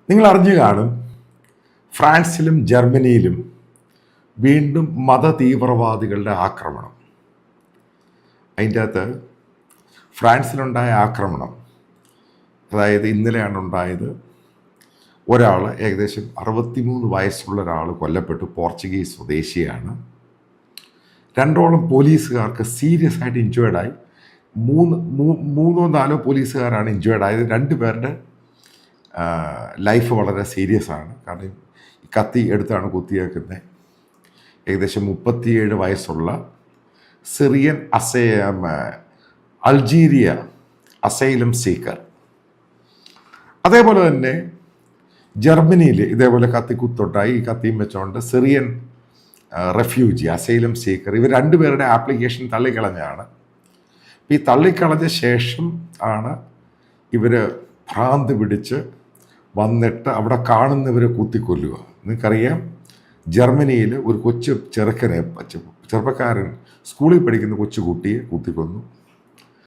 നിങ്ങൾ അറിഞ്ഞു കാണും, ഫ്രാൻസിലും ജർമ്മനിയിലും വീണ്ടും മതതീവ്രവാദികളുടെ ആക്രമണം. അതിൻ്റെ അകത്ത് ഫ്രാൻസിലുണ്ടായ ആക്രമണം, അതായത് ഇന്നലെയാണ് ഉണ്ടായത്. ഒരാൾ, ഏകദേശം 63 വയസ്സുള്ള ഒരാൾ കൊല്ലപ്പെട്ടു. പോർച്ചുഗീസ് സ്വദേശിയാണ്. 2ഓളം പോലീസുകാർക്ക് സീരിയസ് ആയിട്ട് ഇഞ്ചേർഡായി. മൂന്നോ നാലോ പോലീസുകാരാണ് ഇഞ്ചേർഡായത്. 2 പേരുടെ ലൈഫ് വളരെ സീരിയസ് ആണ്. കാരണം ഈ കത്തി എടുത്താണ് കുത്തിയേക്കുന്നത്. ഏകദേശം 37 വയസ്സുള്ള സിറിയൻ അൾജീരിയ അസൈലം സീക്കർ. അതേപോലെ തന്നെ ജർമ്മനിയിൽ ഇതേപോലെ കത്തിക്കുത്തുണ്ടായി. ഈ കത്തിയും വെച്ചുകൊണ്ട് സിറിയൻ റെഫ്യൂജി അസൈലം സീക്കർ, ഇവർ 2 പേരുടെ ആപ്ലിക്കേഷൻ തള്ളിക്കളഞ്ഞാണ്. ഈ തള്ളിക്കളഞ്ഞ ശേഷം ആണ് ഇവർ ഭ്രാന്ത് പിടിച്ച് വന്നിട്ട് അവിടെ കാണുന്നവരെ കുത്തിക്കൊല്ലുക. നിങ്ങൾക്കറിയാം, ജർമ്മനിയിൽ ഒരു ചെറുപ്പക്കാരൻ, സ്കൂളിൽ പഠിക്കുന്ന കൊച്ചുകുട്ടിയെ കുത്തിക്കൊന്നു.